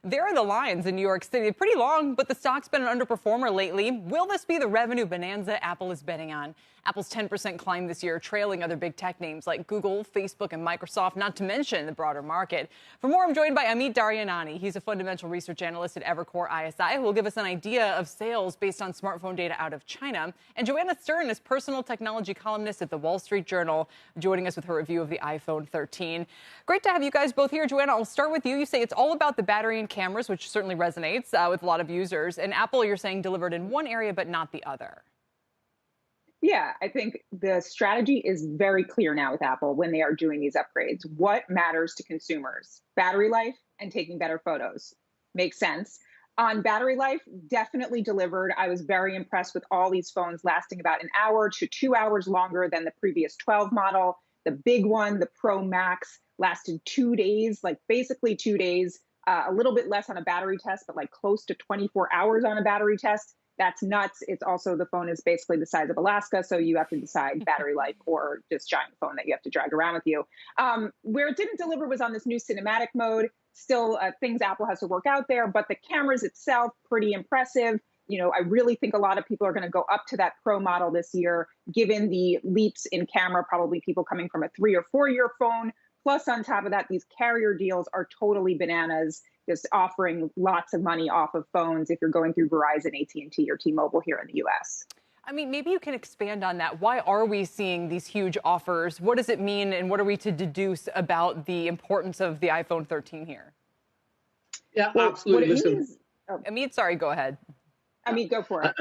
There are the lines in New York City. Pretty long, but the stock's been an underperformer lately. Will this be the revenue bonanza Apple is betting on? Apple's 10% climb this year, trailing other big tech names like Google, Facebook, and Microsoft, not to mention the broader market. For more, I'm joined by Amit Daryanani. He's a fundamental research analyst at Evercore ISI, who will give us an idea of sales based on smartphone data out of China. And Joanna Stern is personal technology columnist at the Wall Street Journal, joining us with her review of the iPhone 13. Great to have you guys both here. Joanna, I'll start with you. You say it's all about the battery and cameras, which certainly resonates with a lot of users. And Apple, you're saying, delivered in one area but not the other. Yeah, I think the strategy is very clear now with Apple when they are doing these upgrades. What matters to consumers? Battery life and taking better photos. Makes sense. On battery life, definitely delivered. I was very impressed with all these phones lasting about an hour to 2 hours longer than the previous 12 model. The big one, the Pro Max, lasted 2 days, like basically 2 days, a little bit less on a battery test, but like close to 24 hours on a battery test. That's nuts. It's also, the phone is basically the size of Alaska, so you have to decide battery life or just giant phone that you have to drag around with you. Where it didn't deliver was on this new cinematic mode. Still things Apple has to work out there, but the cameras itself, pretty impressive. You know, I really think a lot of people are going to go up to that Pro model this year, given the leaps in camera, probably people coming from a 3 or 4 year phone. Plus, on top of that, these carrier deals are totally bananas, just offering lots of money off of phones if you're going through Verizon, AT&T, or T-Mobile here in the U.S. I mean, maybe you can expand on that. Why are we seeing these huge offers? What does it mean, and what are we to deduce about the importance of the iPhone 13 here? Yeah, well, absolutely. Amit, sorry, go ahead. Amit, go for it.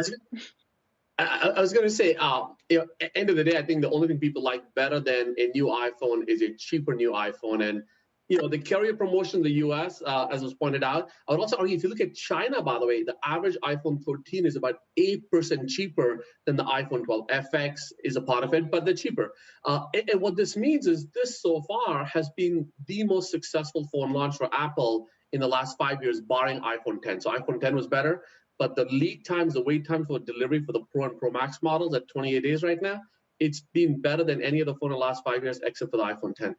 I was going to say, at the end of the day, I think the only thing people like better than a new iPhone is a cheaper new iPhone. And, the carrier promotion in the U.S., as was pointed out, I would also argue if you look at China, by the way, the average iPhone 13 is about 8% cheaper than the iPhone 12. FX is a part of it, but they're cheaper. And what this means is this so far has been the most successful phone launch for Apple in the last 5 years, barring iPhone 10. So iPhone 10 was better, but the lead times, the wait time for delivery for the Pro and Pro Max models at 28 days right now, it's been better than any other phone in the last 5 years except for the iPhone 10.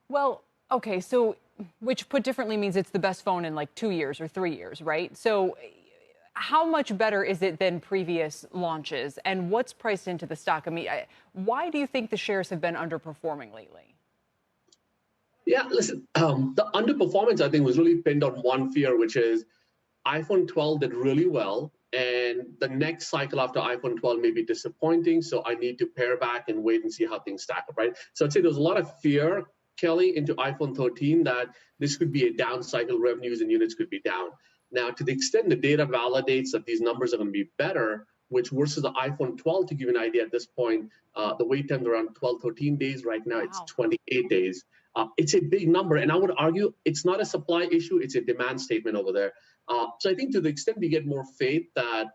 Well, okay, so which put differently means it's the best phone in like 2 years or 3 years, right? So how much better is it than previous launches, and what's priced into the stock? I mean, why do you think the shares have been underperforming lately? Yeah, listen, the underperformance, I think, was really pinned on one fear, which is iPhone 12 did really well, and the next cycle after iPhone 12 may be disappointing, so I need to pare back and wait and see how things stack up, right? So I'd say there's a lot of fear, Kelly, into iPhone 13 that this could be a down cycle, revenues and units could be down. Now, to the extent the data validates that these numbers are going to be better, which versus the iPhone 12, to give you an idea at this point, the wait time is around 12, 13 days. Right now, it's 28 days. It's a big number, and I would argue it's not a supply issue, it's a demand statement over there. So I think to the extent we get more faith that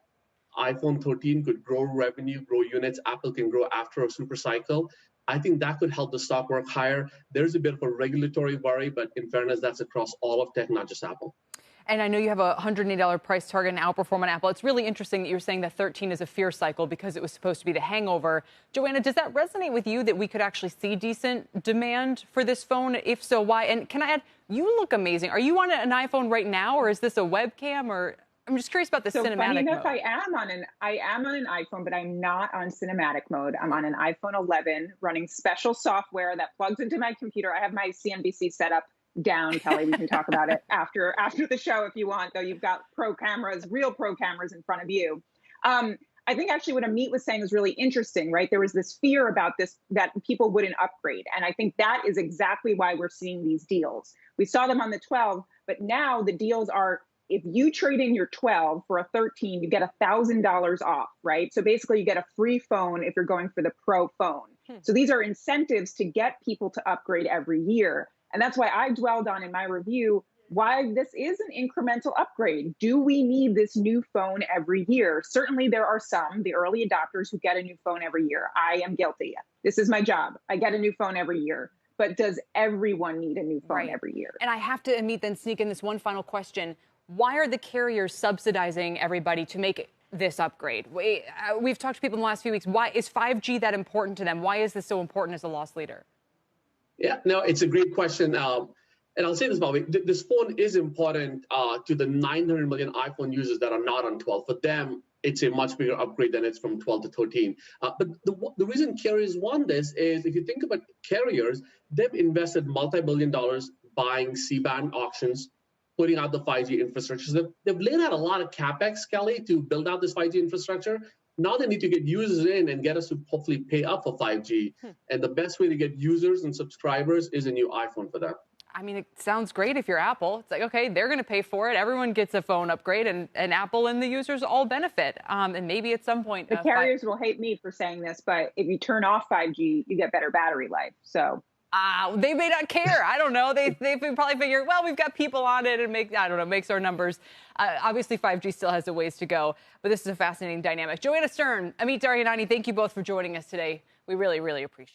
iPhone 13 could grow revenue, grow units, Apple can grow after a super cycle, I think that could help the stock work higher. There's a bit of a regulatory worry, but in fairness, that's across all of tech, not just Apple. And I know you have a $108 price target and outperform on Apple. It's really interesting that you're saying that 13 is a fear cycle because it was supposed to be the hangover. Joanna, does that resonate with you that we could actually see decent demand for this phone? If so, why? And can I add, you look amazing. Are you on an iPhone right now, or is this a webcam? Or I'm just curious about the cinematic funny enough, mode. I am on an iPhone, but I'm not on cinematic mode. I'm on an iPhone 11 running special software that plugs into my computer. I have my CNBC setup down, Kelly. We can talk about it after the show if you want, though you've got real pro cameras in front of you. I think actually what Amit was saying was really interesting, right? There was this fear about this, that people wouldn't upgrade. And I think that is exactly why we're seeing these deals. We saw them on the 12, but now the deals are, if you trade in your 12 for a 13, you get $1,000 off, right? So basically you get a free phone if you're going for the Pro phone. So these are incentives to get people to upgrade every year. And that's why I dwelled on in my review why this is an incremental upgrade. Do we need this new phone every year? Certainly there are some, the early adopters, who get a new phone every year. I am guilty. This is my job. I get a new phone every year. But does everyone need a new phone every year? And I have to, Amit, then sneak in this one final question. Why are the carriers subsidizing everybody to make this upgrade? We've talked to people in the last few weeks. Why is 5G that important to them? Why is this so important as a loss leader? Yeah, no, it's a great question. And I'll say this, Bobby, this phone is important to the 900 million iPhone users that are not on 12. For them, it's a much bigger upgrade than it's from 12 to 13. But the reason carriers want this is if you think about carriers, they've invested multi-billion dollars buying C-band auctions, putting out the 5G infrastructure. So they've laid out a lot of CapEx, Kelly, to build out this 5G infrastructure. Now they need to get users in and get us to hopefully pay up for 5G. And the best way to get users and subscribers is a new iPhone for them. I mean, it sounds great if you're Apple. It's like, okay, they're going to pay for it. Everyone gets a phone upgrade, and Apple and the users all benefit. And maybe at some point... The carriers will hate me for saying this, but if you turn off 5G, you get better battery life. So... they may not care. I don't know. They probably figure, well, we've got people on it and makes our numbers. Obviously, 5G still has a ways to go, but this is a fascinating dynamic. Joanna Stern, Amit Daryanani, thank you both for joining us today. We really, really appreciate it.